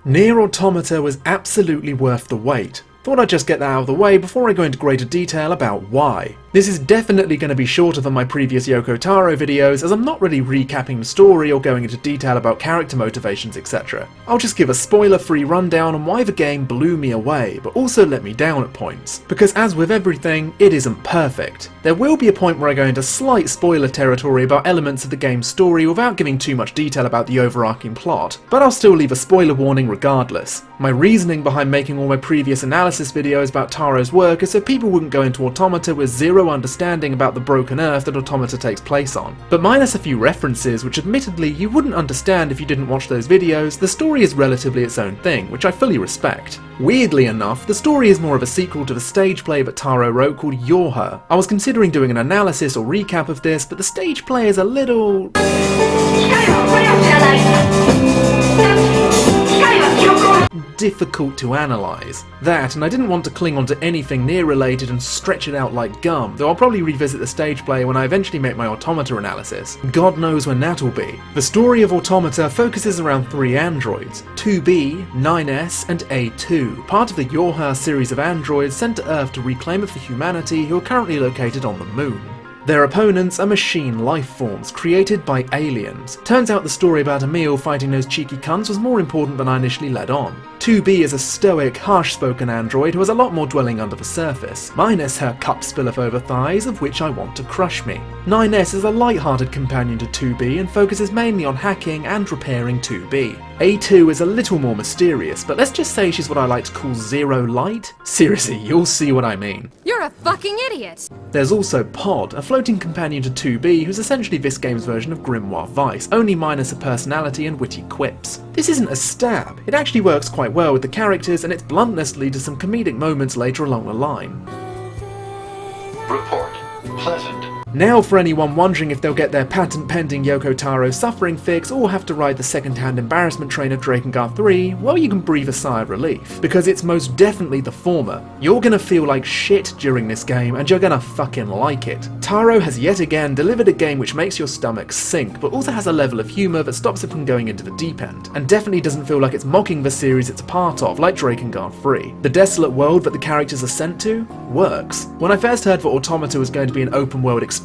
NieR Automata was absolutely worth the wait. Thought I'd just get that out of the way before I go into greater detail about why. This is definitely going to be shorter than my previous Yoko Taro videos, as I'm not really recapping the story or going into detail about character motivations, etc. I'll just give a spoiler-free rundown on why the game blew me away, but also let me down at points. Because as with everything, it isn't perfect. There will be a point where I go into slight spoiler territory about elements of the game's story without giving too much detail about the overarching plot, but I'll still leave a spoiler warning regardless. My reasoning behind making all my previous analysis videos about Taro's work is so people wouldn't go into Automata with zero understanding about the broken earth that Automata takes place on. But minus a few references, which admittedly you wouldn't understand if you didn't watch those videos, the story is relatively its own thing, which I fully respect. Weirdly enough, the story is more of a sequel to the stage play that Taro wrote called Yuyushiki. I was considering doing an analysis or recap of this, but the stage play is a little difficult to analyse. That, and I didn't want to cling onto anything NieR related and stretch it out like gum, though I'll probably revisit the stage play when I eventually make my Automata analysis. God knows when that'll be. The story of Automata focuses around three androids, 2B, 9S and A2, part of the Yuyushiki series of androids sent to Earth to reclaim it for humanity who are currently located on the moon. Their opponents are machine life forms created by aliens. Turns out the story about Emil fighting those cheeky cunts was more important than I initially led on. 2B is a stoic, harsh-spoken android who has a lot more dwelling under the surface, minus her cup spill-off over thighs of which I want to crush me. 9S is a light-hearted companion to 2B and focuses mainly on hacking and repairing 2B. A2 is a little more mysterious, but let's just say she's what I like to call zero light. Seriously, you'll see what I mean. You're a fucking idiot! There's also Pod, a floating companion to 2B who's essentially this game's version of Grimoire Vice, only minus a personality and witty quips. This isn't a stab, it actually works quite well with the characters and its bluntness leads to some comedic moments later along the line. Report. Pleasant. Now for anyone wondering if they'll get their patent-pending Yoko Taro suffering fix or have to ride the second-hand embarrassment train of Drakengard 3, well, you can breathe a sigh of relief, because it's most definitely the former. You're gonna feel like shit during this game and you're gonna fucking like it. Taro has yet again delivered a game which makes your stomach sink, but also has a level of humour that stops it from going into the deep end, and definitely doesn't feel like it's mocking the series it's a part of, like Drakengard 3. The desolate world that the characters are sent to works. When I first heard that Automata was going to be an open world experience,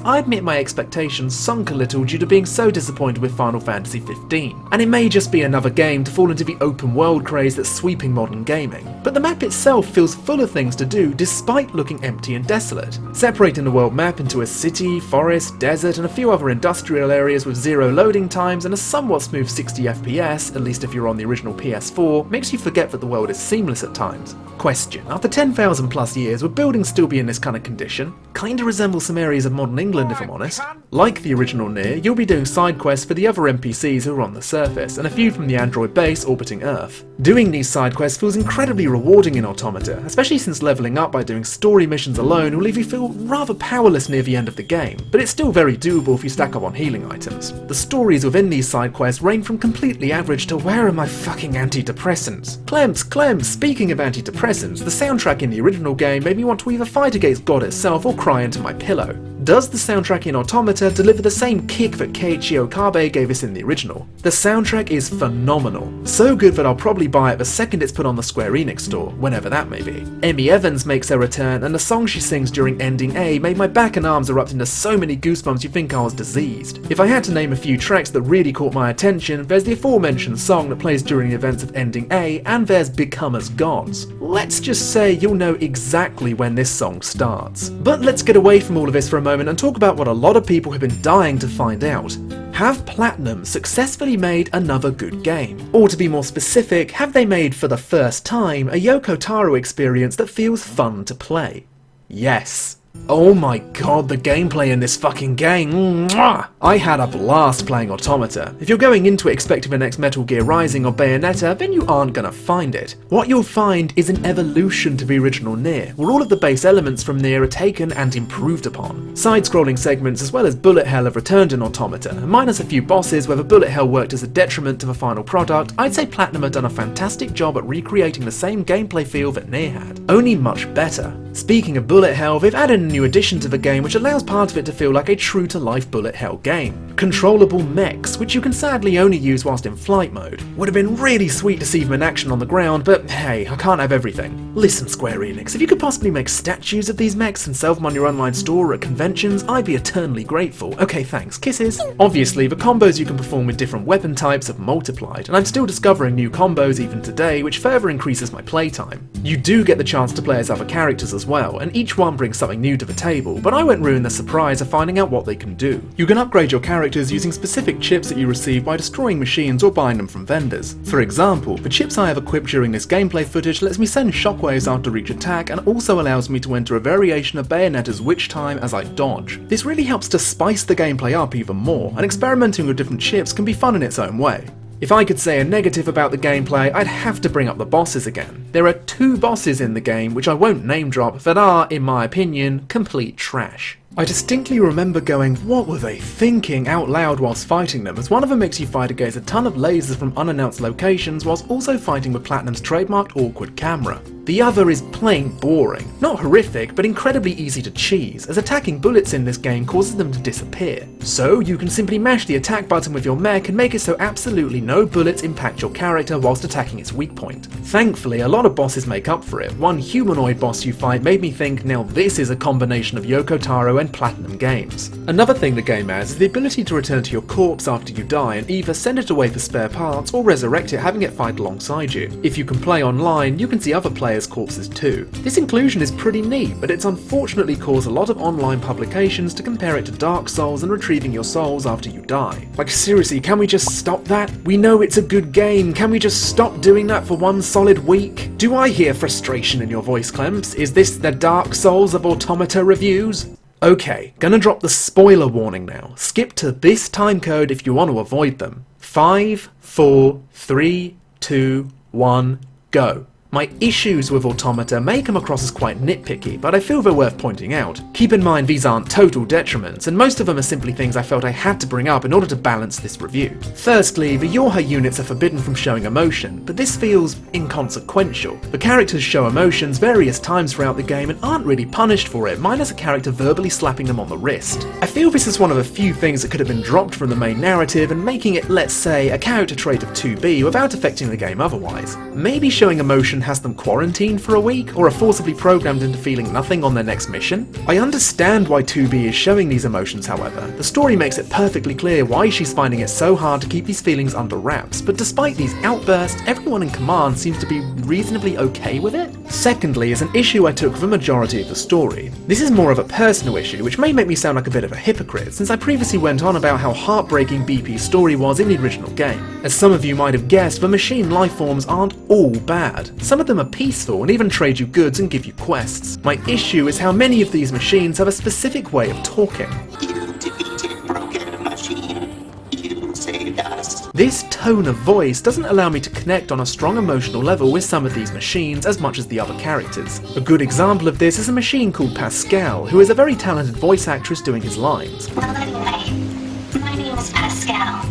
I admit my expectations sunk a little due to being so disappointed with Final Fantasy XV. And it may just be another game to fall into the open world craze that's sweeping modern gaming. But the map itself feels full of things to do despite looking empty and desolate. Separating the world map into a city, forest, desert and a few other industrial areas with zero loading times and a somewhat smooth 60 FPS, at least if you're on the original PS4, makes you forget that the world is seamless at times. Question: after 10,000 plus years, would buildings still be in this kind of condition? Kinda resemble some areas of modern England if I'm honest. Like the original NieR, you'll be doing side quests for the other NPCs who are on the surface, and a few from the android base orbiting Earth. Doing these side quests feels incredibly rewarding in Automata, especially since leveling up by doing story missions alone will leave you feel rather powerless near the end of the game, but it's still very doable if you stack up on healing items. The stories within these side quests range from completely average to where are my fucking antidepressants? Clemps, speaking of antidepressants, the soundtrack in the original game made me want to either fight against God itself or cry into my pillow. Does the soundtrack in Automata deliver the same kick that Keiichi Okabe gave us in the original? The soundtrack is phenomenal. So good that I'll probably buy it the second it's put on the Square Enix store, whenever that may be. Amy Evans makes her return, and the song she sings during Ending A made my back and arms erupt into so many goosebumps you'd think I was diseased. If I had to name a few tracks that really caught my attention, there's the aforementioned song that plays during the events of Ending A, and there's Become as Gods. Let's just say you'll know exactly when this song starts. But let's get away from all of this for a moment and talk about what a lot of people have been dying to find out. Have Platinum successfully made another good game? Or to be more specific, have they made for the first time a Yoko Taro experience that feels fun to play? Yes. Oh my god, the gameplay in this fucking game, mwah! I had a blast playing Automata. If you're going into it expecting the next Metal Gear Rising or Bayonetta, then you aren't gonna find it. What you'll find is an evolution to the original NieR, where all of the base elements from NieR are taken and improved upon. Side-scrolling segments as well as bullet hell have returned in Automata, and minus a few bosses where the bullet hell worked as a detriment to the final product, I'd say Platinum have done a fantastic job at recreating the same gameplay feel that NieR had, only much better. Speaking of bullet hell, they've added a new addition to the game which allows part of it to feel like a true-to-life bullet hell game. controllable mechs, which you can sadly only use whilst in flight mode. Would have been really sweet to see them in action on the ground, but hey, I can't have everything. Listen, Square Enix, if you could possibly make statues of these mechs and sell them on your online store or at conventions, I'd be eternally grateful. Okay, thanks, kisses. Obviously, the combos you can perform with different weapon types have multiplied, and I'm still discovering new combos even today, which further increases my playtime. You do get the chance to play as other characters as well, and each one brings something new to the table, but I won't ruin the surprise of finding out what they can do. You can upgrade your characters using specific chips that you receive by destroying machines or buying them from vendors. For example, the chips I have equipped during this gameplay footage lets me send shockwaves after each attack and also allows me to enter a variation of Bayonetta's witch time as I dodge. This really helps to spice the gameplay up even more, and experimenting with different chips can be fun in its own way. If I could say a negative about the gameplay, I'd have to bring up the bosses again. There are 2 bosses in the game, which I won't name drop, that are, in my opinion, complete trash. I distinctly remember going, what were they thinking out loud whilst fighting them, as one of them makes you fight against a ton of lasers from unannounced locations whilst also fighting with Platinum's trademarked awkward camera. The other is plain boring. Not horrific, but incredibly easy to cheese, as attacking bullets in this game causes them to disappear. So you can simply mash the attack button with your mech and make it so absolutely no bullets impact your character whilst attacking its weak point. Thankfully, a lot of bosses make up for it. One humanoid boss you fight made me think, now this is a combination of Yoko Taro and Platinum games. Another thing the game has is the ability to return to your corpse after you die and either send it away for spare parts or resurrect it having it fight alongside you. If you can play online, you can see other players' corpses too. This inclusion is pretty neat, but it's unfortunately caused a lot of online publications to compare it to Dark Souls and retrieving your souls after you die. Like seriously, can we just stop that? We know it's a good game, can we just stop doing that for one solid week? Do I hear frustration in your voice, Clemps? Is this the Dark Souls of Automata reviews? Okay, gonna drop the spoiler warning now. Skip to this time code if you want to avoid them. 5, 4, 3, 2, 1, go. My issues with Automata may come across as quite nitpicky, but I feel they're worth pointing out. Keep in mind these aren't total detriments, and most of them are simply things I felt I had to bring up in order to balance this review. Firstly, the Yorha units are forbidden from showing emotion, but this feels inconsequential. The characters show emotions various times throughout the game and aren't really punished for it, minus a character verbally slapping them on the wrist. I feel this is one of a few things that could have been dropped from the main narrative and making it, let's say, a character trait of 2B without affecting the game otherwise. Maybe showing emotion has them quarantined for a week, or are forcibly programmed into feeling nothing on their next mission? I understand why 2B is showing these emotions, however. The story makes it perfectly clear why she's finding it so hard to keep these feelings under wraps, but despite these outbursts, everyone in command seems to be reasonably okay with it. Secondly is an issue I took for the majority of the story. This is more of a personal issue, which may make me sound like a bit of a hypocrite, since I previously went on about how heartbreaking BP's story was in the original game. As some of you might have guessed, the machine lifeforms aren't all bad. Some of them are peaceful and even trade you goods and give you quests. My issue is how many of these machines have a specific way of talking. You defeated Broken Machine. You saved us. This tone of voice doesn't allow me to connect on a strong emotional level with some of these machines as much as the other characters. A good example of this is a machine called Pascal, who is a very talented voice actress doing his lines. Well, anyway, my name is Pascal.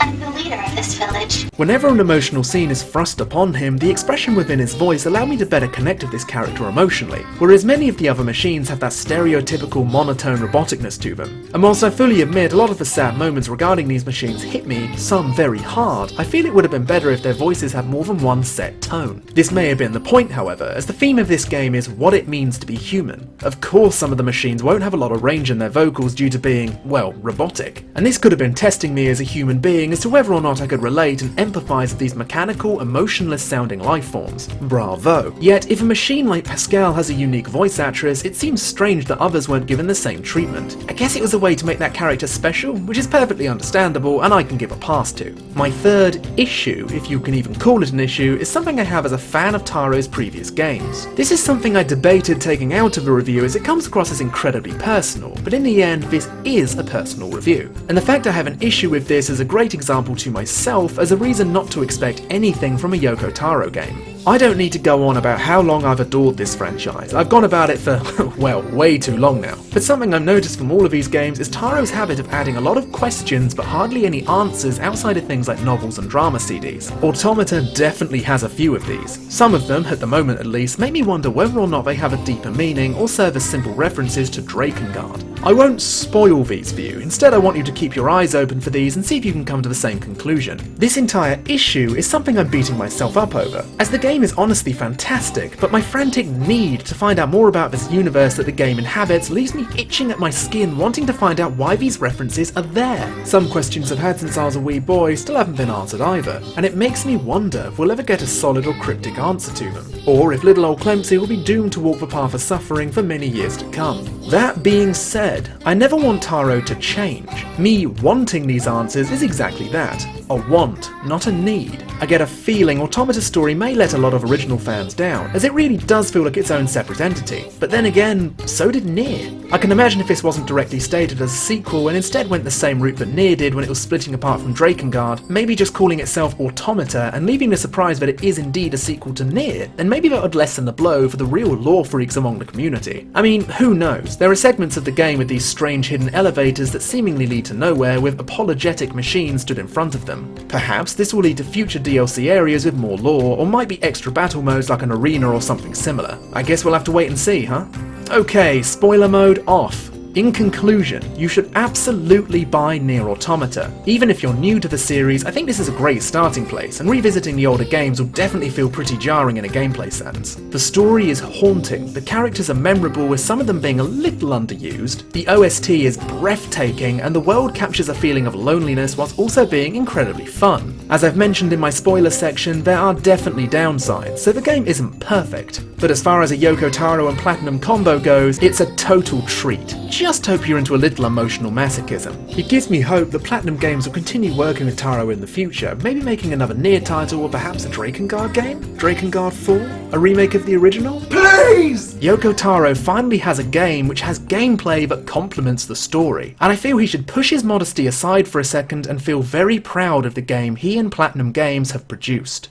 I'm the leader of this village. Whenever an emotional scene is thrust upon him, the expression within his voice allow me to better connect with this character emotionally, whereas many of the other machines have that stereotypical monotone roboticness to them. And whilst I fully admit a lot of the sad moments regarding these machines hit me, some very hard, I feel it would have been better if their voices had more than one set tone. This may have been the point, however, as the theme of this game is what it means to be human. Of course some of the machines won't have a lot of range in their vocals due to being, well, robotic. And this could have been testing me as a human being as to whether or not I could relate and empathise with these mechanical, emotionless sounding lifeforms. Bravo. Yet, if a machine like Pascal has a unique voice actress, it seems strange that others weren't given the same treatment. I guess it was a way to make that character special, which is perfectly understandable and I can give a pass to. My third issue, if you can even call it an issue, is something I have as a fan of Taro's previous games. This is something I debated taking out of the review as it comes across as incredibly personal, but in the end this is a personal review. And the fact I have an issue with this is a great example to myself as a reason not to expect anything from a Yoko Taro game. I don't need to go on about how long I've adored this franchise. I've gone about it for, well, way too long now. But something I've noticed from all of these games is Taro's habit of adding a lot of questions but hardly any answers outside of things like novels and drama CDs. Automata definitely has a few of these. Some of them, at the moment at least, make me wonder whether or not they have a deeper meaning or serve as simple references to Drakengard. I won't spoil these for you, instead I want you to keep your eyes open for these and see if you can come to the same conclusion. This entire issue is something I'm beating myself up over, as the game is honestly fantastic, but my frantic need to find out more about this universe that the game inhabits leaves me itching at my skin wanting to find out why these references are there. Some questions I've had since I was a wee boy still haven't been answered either, and it makes me wonder if we'll ever get a solid or cryptic answer to them, or if little old Clemps will be doomed to walk the path of suffering for many years to come. That being said, I never want Taro to change. Me wanting these answers is exactly that. A want, not a need. I get a feeling Automata's story may let a lot of original fans down, as it really does feel like its own separate entity. But then again, so did NieR. I can imagine if this wasn't directly stated as a sequel and instead went the same route that NieR did when it was splitting apart from Drakengard, maybe just calling itself Automata and leaving the surprise that it is indeed a sequel to NieR, and maybe that would lessen the blow for the real lore freaks among the community. I mean, who knows? There are segments of the game with these strange hidden elevators that seemingly lead to nowhere with apologetic machines stood in front of them. Perhaps this will lead to future DLC areas with more lore, or might be extra battle modes like an arena or something similar. I guess we'll have to wait and see, huh? Okay, spoiler mode off. In conclusion, you should absolutely buy NieR Automata. Even if you're new to the series, I think this is a great starting place, and revisiting the older games will definitely feel pretty jarring in a gameplay sense. The story is haunting, the characters are memorable with some of them being a little underused, the OST is breathtaking, and the world captures a feeling of loneliness whilst also being incredibly fun. As I've mentioned in my spoiler section, there are definitely downsides, so the game isn't perfect. But as far as a Yoko Taro and Platinum combo goes, it's a total treat. Just hope you're into a little emotional masochism. It gives me hope that Platinum Games will continue working with Taro in the future, maybe making another NieR title or perhaps a Drakengard game? Drakengard 4? A remake of the original? Please! Yoko Taro finally has a game which has gameplay that complements the story, and I feel he should push his modesty aside for a second and feel very proud of the game he and Platinum Games have produced.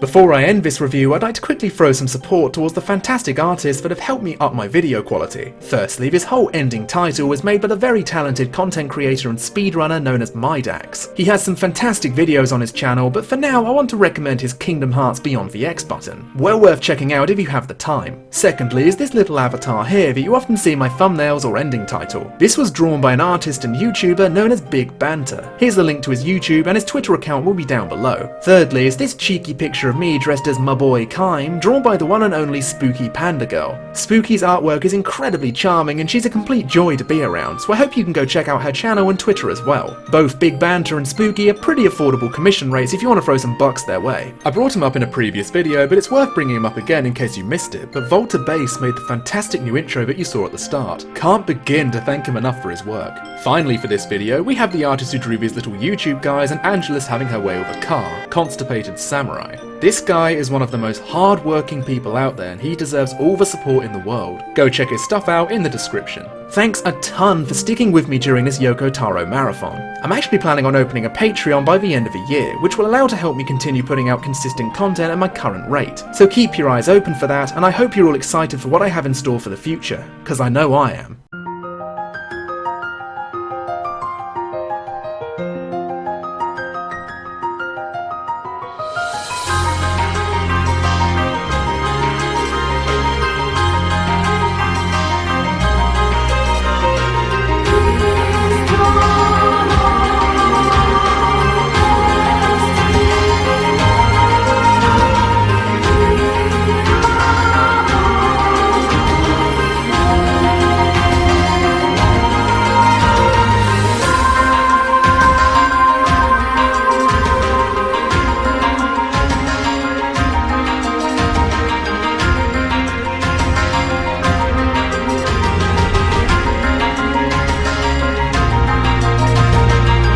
Before I end this review, I'd like to quickly throw some support towards the fantastic artists that have helped me up my video quality. Firstly, this whole ending title was made by the very talented content creator and speedrunner known as Mydax. He has some fantastic videos on his channel, but for now I want to recommend his Kingdom Hearts Beyond the X button. Well worth checking out if you have the time. Secondly is this little avatar here that you often see in my thumbnails or ending title. This was drawn by an artist and YouTuber known as Big Banter. Here's the link to his YouTube, and his Twitter account will be down below. Thirdly is this cheeky picture of me dressed as my boy Kime, drawn by the one and only Spooky Panda Girl. Spooky's artwork is incredibly charming and she's a complete joy to be around, so I hope you can go check out her channel and Twitter as well. Both Big Banter and Spooky are pretty affordable commission rates if you want to throw some bucks their way. I brought him up in a previous video, but it's worth bringing him up again in case you missed it, but Volta Bass made the fantastic new intro that you saw at the start. Can't begin to thank him enough for his work. Finally for this video, we have the artist who drew these little YouTube guys and Angela's having her way with a car, Constipated Samurai. This guy is one of the most hard-working people out there and he deserves all the support in the world. Go check his stuff out in the description. Thanks a ton for sticking with me during this Yoko Taro marathon. I'm actually planning on opening a Patreon by the end of the year, which will allow to help me continue putting out consistent content at my current rate. So keep your eyes open for that, and I hope you're all excited for what I have in store for the future, because I know I am.